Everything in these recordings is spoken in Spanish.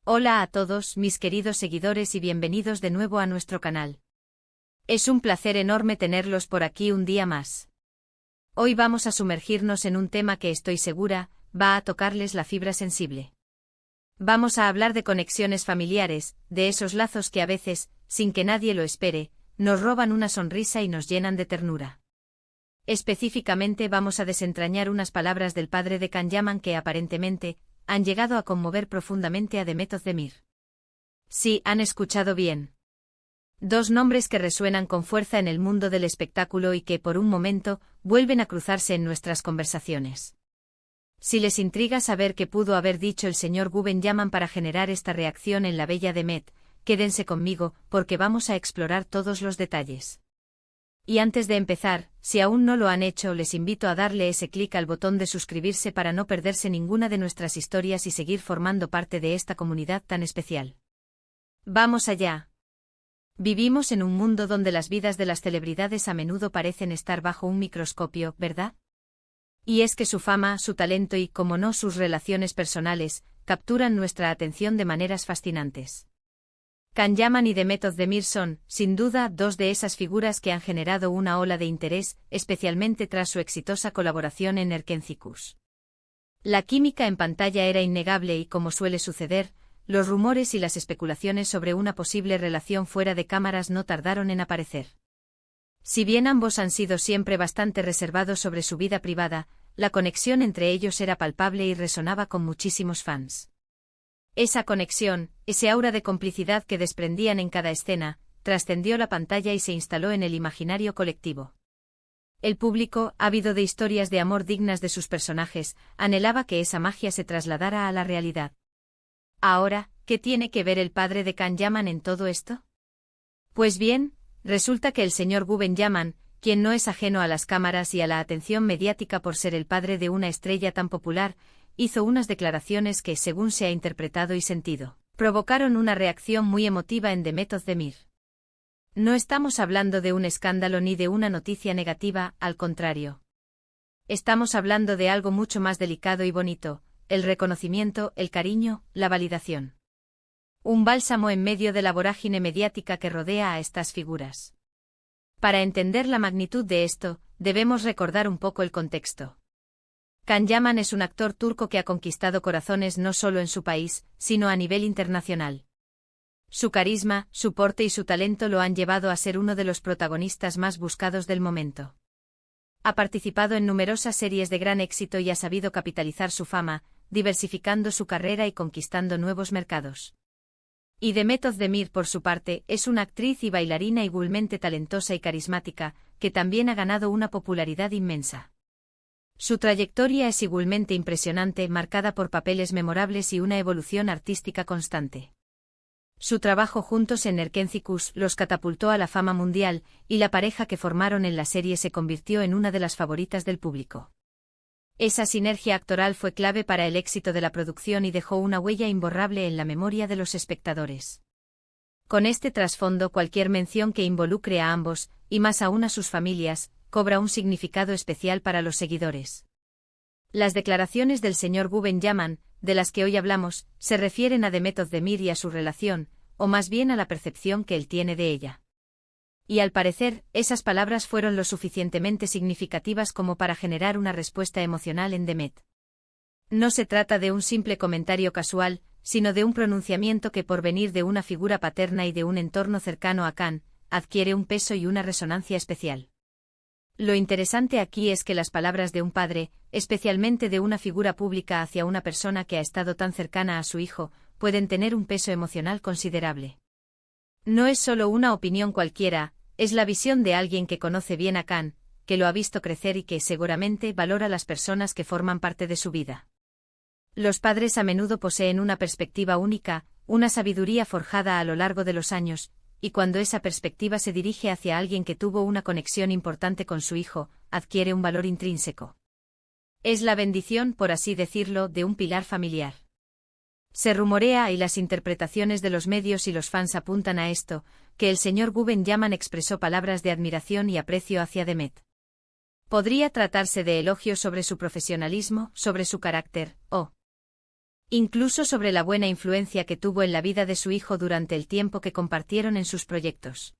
Hola a todos mis queridos seguidores y bienvenidos de nuevo a nuestro canal. Es un placer enorme tenerlos por aquí un día más. Hoy vamos a sumergirnos en un tema que estoy segura va a tocarles la fibra sensible. Vamos a hablar de conexiones familiares, de esos lazos que a veces, sin que nadie lo espere, nos roban una sonrisa y nos llenan de ternura. Específicamente vamos a desentrañar unas palabras del padre de Can Yaman que aparentemente han llegado a conmover profundamente a Demet Özdemir. Sí, han escuchado bien. Dos nombres que resuenan con fuerza en el mundo del espectáculo y que por un momento vuelven a cruzarse en nuestras conversaciones. Si les intriga saber qué pudo haber dicho el señor Gubben Yaman para generar esta reacción en la bella Demet, quédense conmigo porque vamos a explorar todos los detalles. Y antes de empezar, si aún no lo han hecho, les invito a darle ese clic al botón de suscribirse para no perderse ninguna de nuestras historias y seguir formando parte de esta comunidad tan especial. ¡Vamos allá! Vivimos en un mundo donde las vidas de las celebridades a menudo parecen estar bajo un microscopio, ¿verdad? Y es que su fama, su talento y, como no, sus relaciones personales, capturan nuestra atención de maneras fascinantes. Can Yaman y Demet Özdemir son, sin duda, dos de esas figuras que han generado una ola de interés, especialmente tras su exitosa colaboración en Erkenci-Kuş. La química en pantalla era innegable y, como suele suceder, los rumores y las especulaciones sobre una posible relación fuera de cámaras no tardaron en aparecer. Si bien ambos han sido siempre bastante reservados sobre su vida privada, la conexión entre ellos era palpable y resonaba con muchísimos fans. Esa conexión, ese aura de complicidad que desprendían en cada escena, trascendió la pantalla y se instaló en el imaginario colectivo. El público, ávido de historias de amor dignas de sus personajes, anhelaba que esa magia se trasladara a la realidad. Ahora, ¿qué tiene que ver el padre de Can Yaman en todo esto? Pues bien, resulta que el señor Gubben Yaman, quien no es ajeno a las cámaras y a la atención mediática por ser el padre de una estrella tan popular, hizo unas declaraciones que, según se ha interpretado y sentido, provocaron una reacción muy emotiva en Demet Özdemir. No estamos hablando de un escándalo ni de una noticia negativa, al contrario. Estamos hablando de algo mucho más delicado y bonito, el reconocimiento, el cariño, la validación. Un bálsamo en medio de la vorágine mediática que rodea a estas figuras. Para entender la magnitud de esto, debemos recordar un poco el contexto. Can Yaman es un actor turco que ha conquistado corazones no solo en su país, sino a nivel internacional. Su carisma, su porte y su talento lo han llevado a ser uno de los protagonistas más buscados del momento. Ha participado en numerosas series de gran éxito y ha sabido capitalizar su fama, diversificando su carrera y conquistando nuevos mercados. Y Demet Özdemir, por su parte, es una actriz y bailarina igualmente talentosa y carismática, que también ha ganado una popularidad inmensa. Su trayectoria es igualmente impresionante, marcada por papeles memorables y una evolución artística constante. Su trabajo juntos en Erkenci-Kuş los catapultó a la fama mundial, y la pareja que formaron en la serie se convirtió en una de las favoritas del público. Esa sinergia actoral fue clave para el éxito de la producción y dejó una huella imborrable en la memoria de los espectadores. Con este trasfondo, cualquier mención que involucre a ambos, y más aún a sus familias, cobra un significado especial para los seguidores. Las declaraciones del señor Gubben Yaman, de las que hoy hablamos, se refieren a Demet Özdemir y a su relación, o más bien a la percepción que él tiene de ella. Y al parecer, esas palabras fueron lo suficientemente significativas como para generar una respuesta emocional en Demet. No se trata de un simple comentario casual, sino de un pronunciamiento que, por venir de una figura paterna y de un entorno cercano a Can, adquiere un peso y una resonancia especial. Lo interesante aquí es que las palabras de un padre, especialmente de una figura pública hacia una persona que ha estado tan cercana a su hijo, pueden tener un peso emocional considerable. No es solo una opinión cualquiera, es la visión de alguien que conoce bien a Can, que lo ha visto crecer y que seguramente valora las personas que forman parte de su vida. Los padres a menudo poseen una perspectiva única, una sabiduría forjada a lo largo de los años, y cuando esa perspectiva se dirige hacia alguien que tuvo una conexión importante con su hijo, adquiere un valor intrínseco. Es la bendición, por así decirlo, de un pilar familiar. Se rumorea, y las interpretaciones de los medios y los fans apuntan a esto, que el señor Gubben Yaman expresó palabras de admiración y aprecio hacia Demet. Podría tratarse de elogios sobre su profesionalismo, sobre su carácter, o Incluso sobre la buena influencia que tuvo en la vida de su hijo durante el tiempo que compartieron en sus proyectos.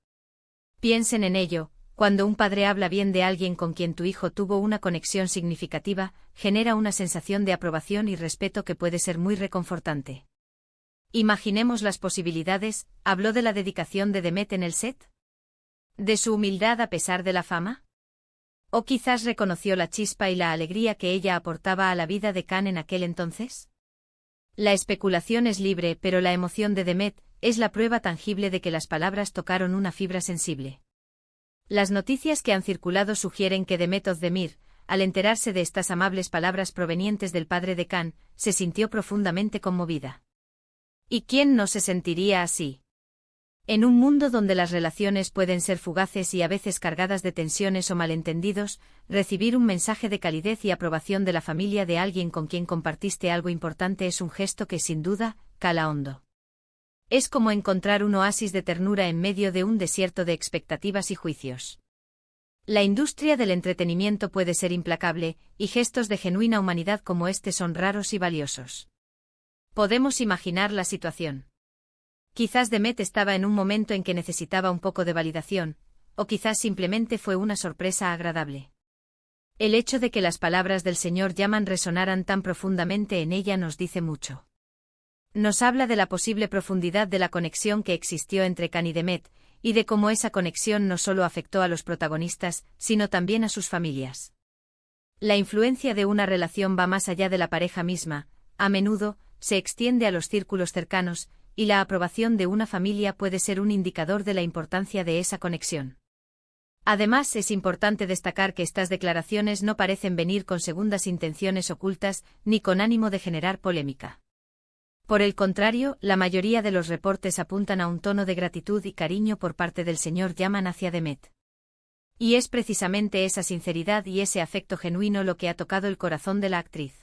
Piensen en ello, cuando un padre habla bien de alguien con quien tu hijo tuvo una conexión significativa, genera una sensación de aprobación y respeto que puede ser muy reconfortante. Imaginemos las posibilidades. ¿Habló de la dedicación de Demet en el set? ¿De su humildad a pesar de la fama? ¿O quizás reconoció la chispa y la alegría que ella aportaba a la vida de Can en aquel entonces? La especulación es libre, pero la emoción de Demet es la prueba tangible de que las palabras tocaron una fibra sensible. Las noticias que han circulado sugieren que Demet Özdemir, al enterarse de estas amables palabras provenientes del padre de Can, se sintió profundamente conmovida. ¿Y quién no se sentiría así? En un mundo donde las relaciones pueden ser fugaces y a veces cargadas de tensiones o malentendidos, recibir un mensaje de calidez y aprobación de la familia de alguien con quien compartiste algo importante es un gesto que sin duda cala hondo. Es como encontrar un oasis de ternura en medio de un desierto de expectativas y juicios. La industria del entretenimiento puede ser implacable, y gestos de genuina humanidad como este son raros y valiosos. Podemos imaginar la situación. Quizás Demet estaba en un momento en que necesitaba un poco de validación, o quizás simplemente fue una sorpresa agradable. El hecho de que las palabras del señor Yaman resonaran tan profundamente en ella nos dice mucho. Nos habla de la posible profundidad de la conexión que existió entre Can y Demet, y de cómo esa conexión no solo afectó a los protagonistas, sino también a sus familias. La influencia de una relación va más allá de la pareja misma, a menudo se extiende a los círculos cercanos, y la aprobación de una familia puede ser un indicador de la importancia de esa conexión. Además, es importante destacar que estas declaraciones no parecen venir con segundas intenciones ocultas, ni con ánimo de generar polémica. Por el contrario, la mayoría de los reportes apuntan a un tono de gratitud y cariño por parte del señor Yaman hacia Demet. Y es precisamente esa sinceridad y ese afecto genuino lo que ha tocado el corazón de la actriz.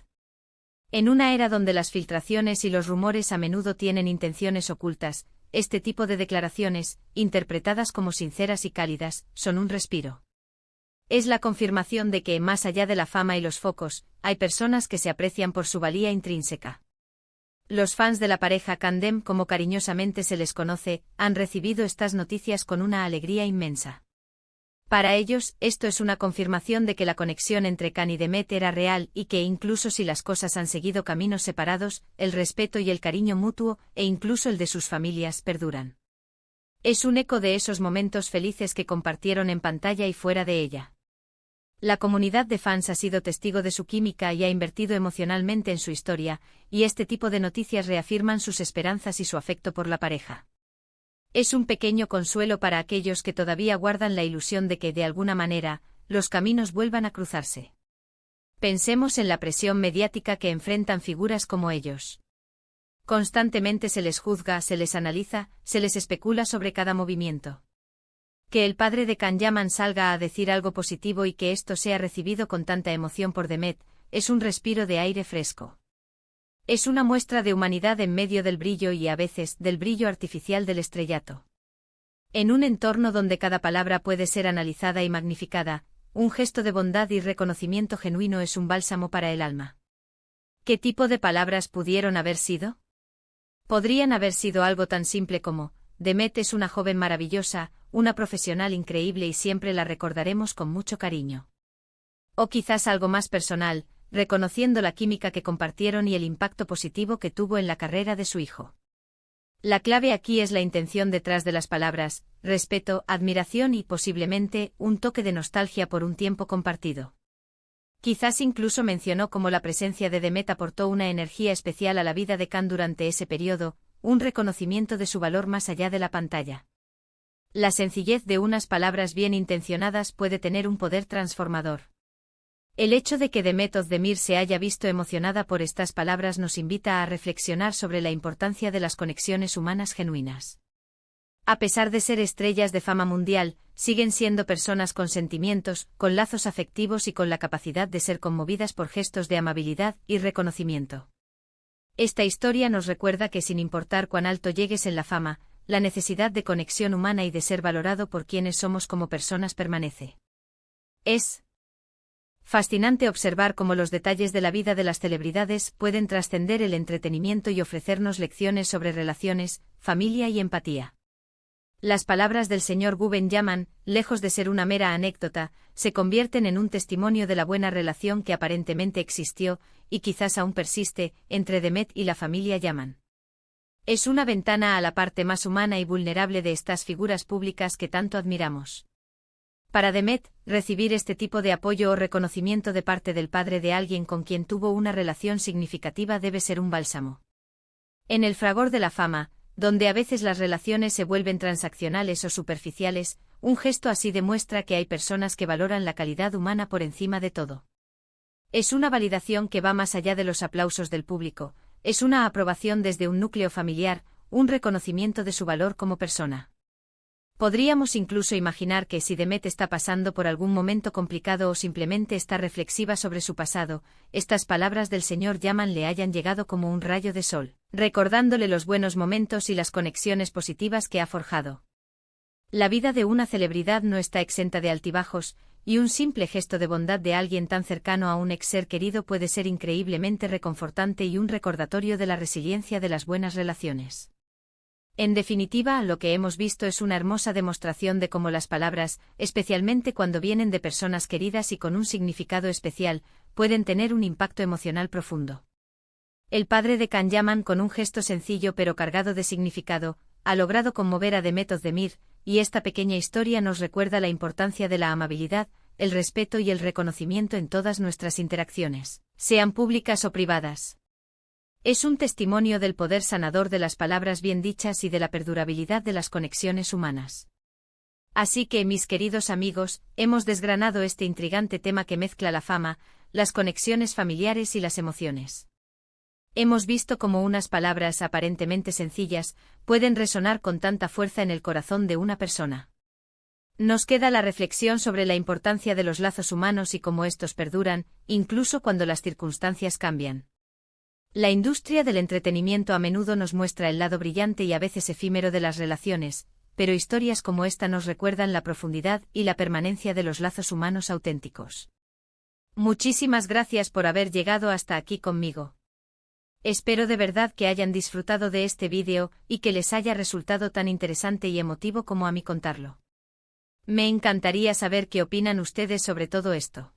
En una era donde las filtraciones y los rumores a menudo tienen intenciones ocultas, este tipo de declaraciones, interpretadas como sinceras y cálidas, son un respiro. Es la confirmación de que, más allá de la fama y los focos, hay personas que se aprecian por su valía intrínseca. Los fans de la pareja Candem, como cariñosamente se les conoce, han recibido estas noticias con una alegría inmensa. Para ellos, esto es una confirmación de que la conexión entre Can y Demet era real y que incluso si las cosas han seguido caminos separados, el respeto y el cariño mutuo, e incluso el de sus familias, perduran. Es un eco de esos momentos felices que compartieron en pantalla y fuera de ella. La comunidad de fans ha sido testigo de su química y ha invertido emocionalmente en su historia, y este tipo de noticias reafirman sus esperanzas y su afecto por la pareja. Es un pequeño consuelo para aquellos que todavía guardan la ilusión de que, de alguna manera, los caminos vuelvan a cruzarse. Pensemos en la presión mediática que enfrentan figuras como ellos. Constantemente se les juzga, se les analiza, se les especula sobre cada movimiento. Que el padre de Can Yaman salga a decir algo positivo y que esto sea recibido con tanta emoción por Demet, es un respiro de aire fresco. Es una muestra de humanidad en medio del brillo y a veces del brillo artificial del estrellato. En un entorno donde cada palabra puede ser analizada y magnificada, un gesto de bondad y reconocimiento genuino es un bálsamo para el alma. ¿Qué tipo de palabras pudieron haber sido? Podrían haber sido algo tan simple como: Demet es una joven maravillosa, una profesional increíble y siempre la recordaremos con mucho cariño. O quizás algo más personal, reconociendo la química que compartieron y el impacto positivo que tuvo en la carrera de su hijo. La clave aquí es la intención detrás de las palabras: respeto, admiración y, posiblemente, un toque de nostalgia por un tiempo compartido. Quizás incluso mencionó cómo la presencia de Demet aportó una energía especial a la vida de Can durante ese periodo, un reconocimiento de su valor más allá de la pantalla. La sencillez de unas palabras bien intencionadas puede tener un poder transformador. El hecho de que Demet Özdemir se haya visto emocionada por estas palabras nos invita a reflexionar sobre la importancia de las conexiones humanas genuinas. A pesar de ser estrellas de fama mundial, siguen siendo personas con sentimientos, con lazos afectivos y con la capacidad de ser conmovidas por gestos de amabilidad y reconocimiento. Esta historia nos recuerda que, sin importar cuán alto llegues en la fama, la necesidad de conexión humana y de ser valorado por quienes somos como personas permanece. Es Fascinante observar cómo los detalles de la vida de las celebridades pueden trascender el entretenimiento y ofrecernos lecciones sobre relaciones, familia y empatía. Las palabras del señor Guben Yaman, lejos de ser una mera anécdota, se convierten en un testimonio de la buena relación que aparentemente existió, y quizás aún persiste, entre Demet y la familia Yaman. Es una ventana a la parte más humana y vulnerable de estas figuras públicas que tanto admiramos. Para Demet, recibir este tipo de apoyo o reconocimiento de parte del padre de alguien con quien tuvo una relación significativa debe ser un bálsamo. En el fragor de la fama, donde a veces las relaciones se vuelven transaccionales o superficiales, un gesto así demuestra que hay personas que valoran la calidad humana por encima de todo. Es una validación que va más allá de los aplausos del público, es una aprobación desde un núcleo familiar, un reconocimiento de su valor como persona. Podríamos incluso imaginar que si Demet está pasando por algún momento complicado o simplemente está reflexiva sobre su pasado, estas palabras del señor Yaman le hayan llegado como un rayo de sol, recordándole los buenos momentos y las conexiones positivas que ha forjado. La vida de una celebridad no está exenta de altibajos, y un simple gesto de bondad de alguien tan cercano a un ex ser querido puede ser increíblemente reconfortante y un recordatorio de la resiliencia de las buenas relaciones. En definitiva, lo que hemos visto es una hermosa demostración de cómo las palabras, especialmente cuando vienen de personas queridas y con un significado especial, pueden tener un impacto emocional profundo. El padre de Can Yaman, con un gesto sencillo pero cargado de significado, ha logrado conmover a Demet Özdemir, y esta pequeña historia nos recuerda la importancia de la amabilidad, el respeto y el reconocimiento en todas nuestras interacciones, sean públicas o privadas. Es un testimonio del poder sanador de las palabras bien dichas y de la perdurabilidad de las conexiones humanas. Así que, mis queridos amigos, hemos desgranado este intrigante tema que mezcla la fama, las conexiones familiares y las emociones. Hemos visto cómo unas palabras aparentemente sencillas pueden resonar con tanta fuerza en el corazón de una persona. Nos queda la reflexión sobre la importancia de los lazos humanos y cómo estos perduran, incluso cuando las circunstancias cambian. La industria del entretenimiento a menudo nos muestra el lado brillante y a veces efímero de las relaciones, pero historias como esta nos recuerdan la profundidad y la permanencia de los lazos humanos auténticos. Muchísimas gracias por haber llegado hasta aquí conmigo. Espero de verdad que hayan disfrutado de este vídeo y que les haya resultado tan interesante y emotivo como a mí contarlo. Me encantaría saber qué opinan ustedes sobre todo esto.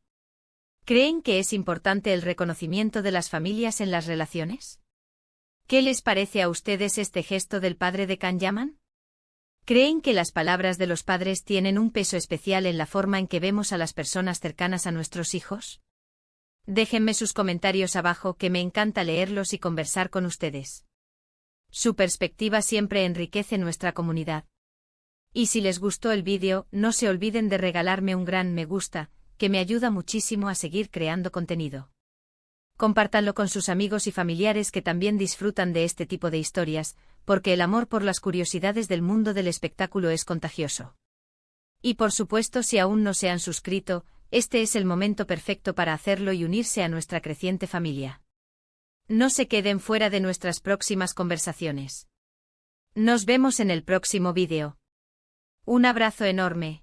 ¿Creen que es importante el reconocimiento de las familias en las relaciones? ¿Qué les parece a ustedes este gesto del padre de Can Yaman? ¿Creen que las palabras de los padres tienen un peso especial en la forma en que vemos a las personas cercanas a nuestros hijos? Déjenme sus comentarios abajo, que me encanta leerlos y conversar con ustedes. Su perspectiva siempre enriquece nuestra comunidad. Y si les gustó el vídeo, no se olviden de regalarme un gran me gusta, que me ayuda muchísimo a seguir creando contenido. Compártanlo con sus amigos y familiares que también disfrutan de este tipo de historias, porque el amor por las curiosidades del mundo del espectáculo es contagioso. Y por supuesto, si aún no se han suscrito, este es el momento perfecto para hacerlo y unirse a nuestra creciente familia. No se queden fuera de nuestras próximas conversaciones. Nos vemos en el próximo vídeo. Un abrazo enorme.